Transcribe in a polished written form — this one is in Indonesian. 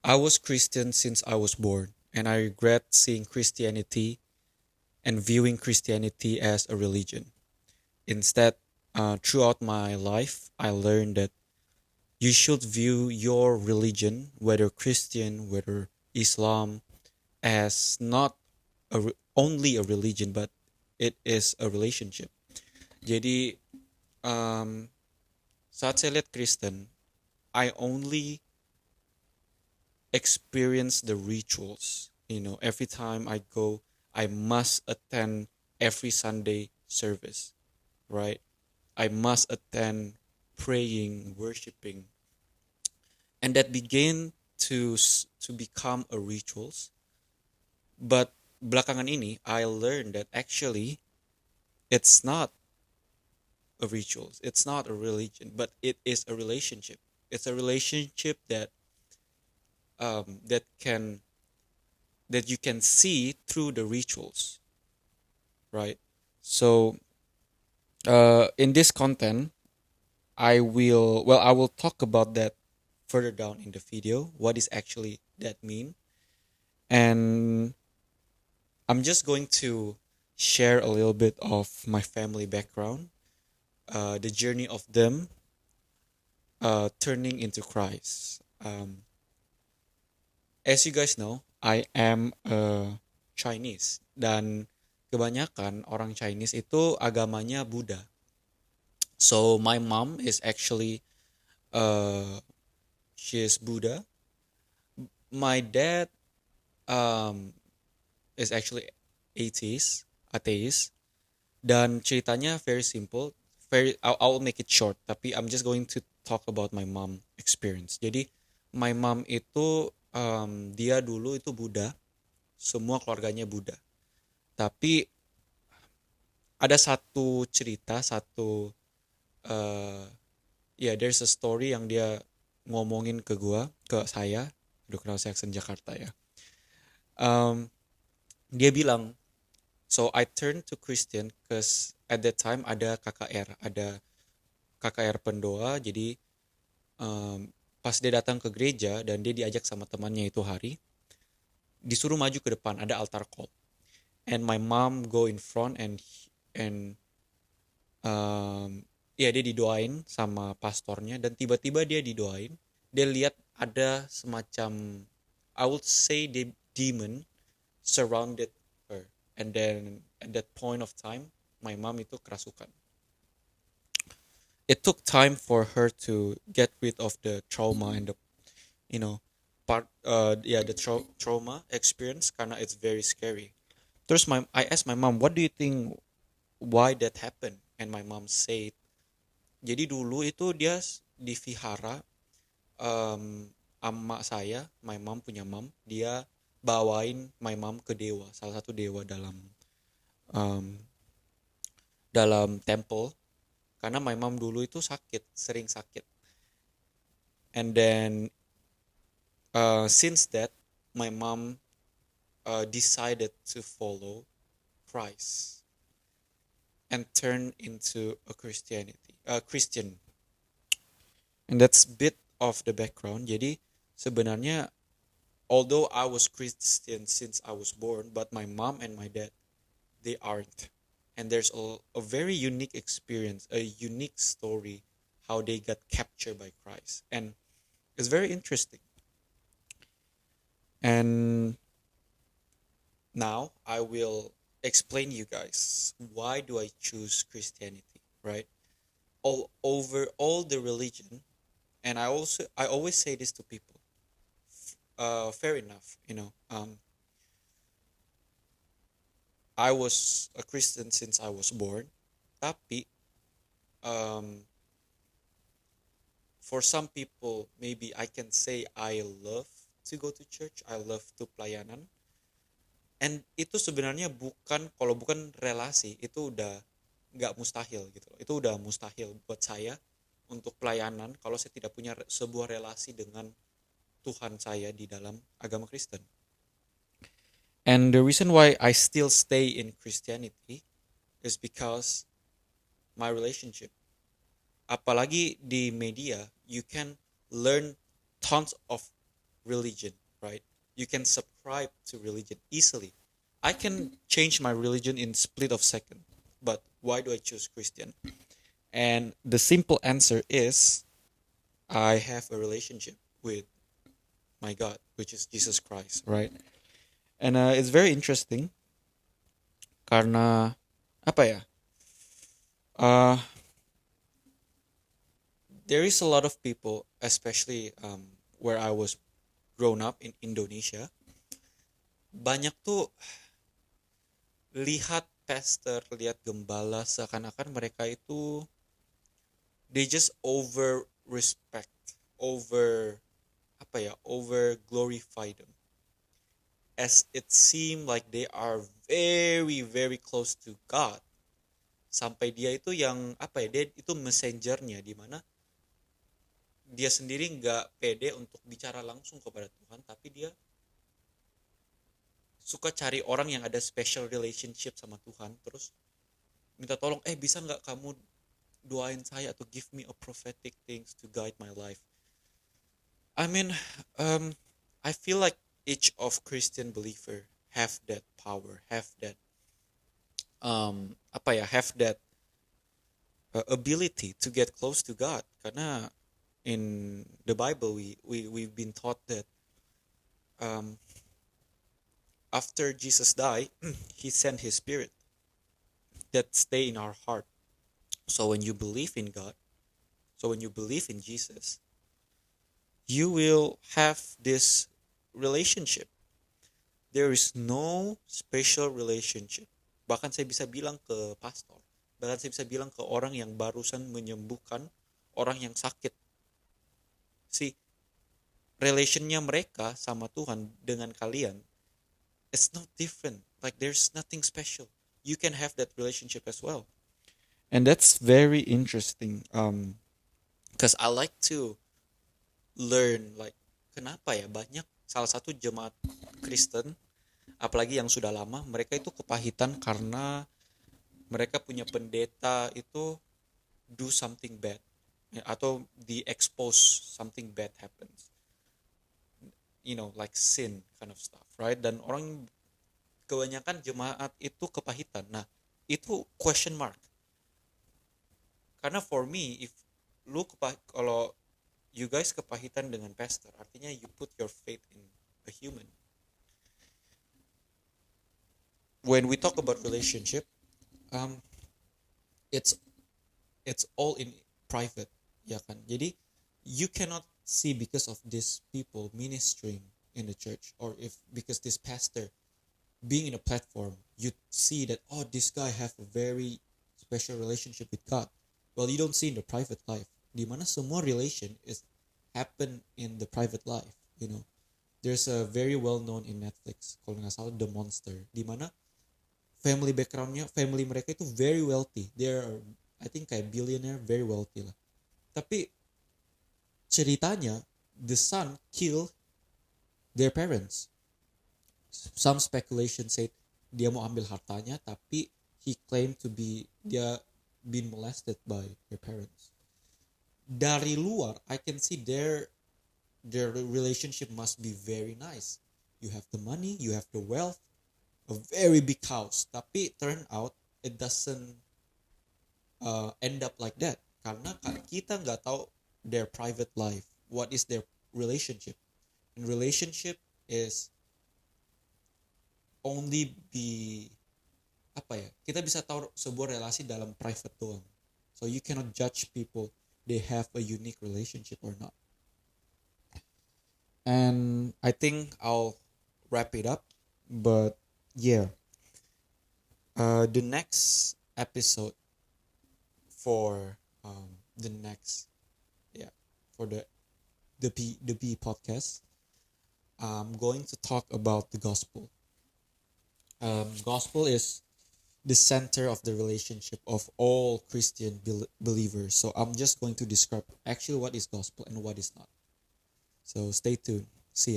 I was Christian since I was born, and I regret seeing Christianity and viewing Christianity as a religion. Instead, throughout my life, I learned that you should view your religion, whether Christian, whether Islam, as not only a religion, but it is a relationship. Jadi, um, saat saya lihat Kristen, I only experience the rituals. Every time I go, I must attend every Sunday service, right? I must attend praying, worshiping, and that began to become a rituals. But belakangan ini, I learned that actually it's not a rituals, it's not a religion, but it is a relationship. It's a relationship that can that you can see through the rituals, right? So in this content, I will talk about that further down in the video. What is actually that mean? And I'm just going to share a little bit of my family background, the journey of them turning into Christ. As you guys know, I am a Chinese, dan kebanyakan orang Chinese itu agamanya Buddha. So my mom is actually she is Buddha. My dad is actually atheist. Dan ceritanya very simple. I'll make it short. Tapi I'm just going to talk about my mom experience. Jadi my mom itu dia dulu itu Buddha. Semua keluarganya Buddha. Tapi ada satu cerita, there's a story yang dia ngomongin ke saya. Aduh, kenapa saya aksen Jakarta ya. Dia bilang, so I turned to Christian because at that time ada KKR pendoa. Jadi pas dia datang ke gereja dan dia diajak sama temannya itu hari, disuruh maju ke depan, ada altar call, and my mom go in front and dia didoain sama pastornya, dan tiba-tiba dia didoain, dia lihat ada semacam, I would say, the demon surrounded her, and then at that point of time my mom itu kerasukan. It took time for her to get rid of the trauma and the trauma experience, karena it's very scary. Terus I asked my mom, what do you think, why that happened? And my mom said, jadi dulu itu dia divihara, ama saya, my mom punya mom, dia bawain my mom ke dewa, salah satu dewa dalam temple, karena my mom dulu itu sering sakit. And then since that my mom decided to follow Christ and turn into a Christian. And that's bit of the background. Jadi sebenarnya, although I was Christian since I was born, but my mom and my dad, they aren't. And there's a very unique experience, a unique story, how they got captured by Christ. And it's very interesting. And now I will explain you guys, why do I choose Christianity, right? Over all the religion, and I always say this to people. Fair enough, I was a Christian since I was born, tapi for some people, maybe I can say I love to go to church, I love to pelayanan, and itu sebenarnya kalau bukan relasi, itu udah nggak mustahil gitu. Itu udah mustahil buat saya untuk pelayanan kalau saya tidak punya sebuah relasi dengan Tuhan saya di dalam agama Kristen. And the reason why I still stay in Christianity is because my relationship. Apalagi di media, you can learn tons of religion, right? You can subscribe to religion easily. I can change my religion in split of second, but why do I choose Christian? And the simple answer is I have a relationship with my God, which is Jesus Christ, right? And it's very interesting karena apa ya? Uh, there is a lot of people, especially where I was grown up in Indonesia, banyak tuh lihat pastor, lihat gembala seakan-akan mereka itu they just over respect, over over glorify them, as it seemed like they are very very close to God, sampai dia itu yang dia itu messengernya, di mana dia sendiri nggak pede untuk bicara langsung kepada Tuhan, tapi dia suka cari orang yang ada special relationship sama Tuhan, terus minta tolong, bisa nggak kamu doain saya atau give me a prophetic things to guide my life. I mean, I feel like each of Christian believer have that power, have that have that ability to get close to God. Karena in the Bible we've been taught that after Jesus died, he sent his spirit that stay in our heart. So when you believe in God, so when you believe in Jesus, you will have this relationship. There is no special relationship. Bahkan saya bisa bilang ke pastor, bahkan saya bisa bilang ke orang yang barusan menyembuhkan orang yang sakit. See, relationnya mereka sama Tuhan dengan kalian, it's not different. Like there's nothing special. You can have that relationship as well. And that's very interesting. Because I like to learn like kenapa ya banyak salah satu jemaat Kristen, apalagi yang sudah lama, mereka itu kepahitan karena mereka punya pendeta itu do something bad, atau di expose something bad happens, like sin kind of stuff, right? Dan orang kebanyakan jemaat itu kepahitan. Nah, itu question mark. Karena for me, if kalau you guys kepahitan dengan pastor, artinya you put your faith in a human. When we talk about relationship, it's all in private, ya kan? Jadi you cannot see because of these people ministering in the church, or if because this pastor being in a platform, you see that this guy have a very special relationship with God. Well, you don't see in the private life, di mana semua relation is happen in the private life. There's a very well known in Netflix, kalau nggak salah, The Monster, di mana family mereka itu very wealthy. They're, I think, kayak billionaire, very wealthy lah. Tapi ceritanya the son kill their parents. Some speculation said dia mau ambil hartanya, tapi he claimed to be dia been molested by their parents. Dari luar, I can see their relationship must be very nice. You have the money, you have the wealth, a very big house. Tapi turn out it doesn't end up like that. Karena kita nggak tahu their private life. What is their relationship? And relationship is only be kita bisa tahu sebuah relasi dalam private doang. So you cannot judge people they have a unique relationship or not. And I think I'll wrap it up, but yeah, the next episode for the B podcast, I'm going to talk about the gospel. Gospel is the center of the relationship of all Christian believers. So I'm just going to describe actually what is gospel and what is not. So stay tuned. See ya.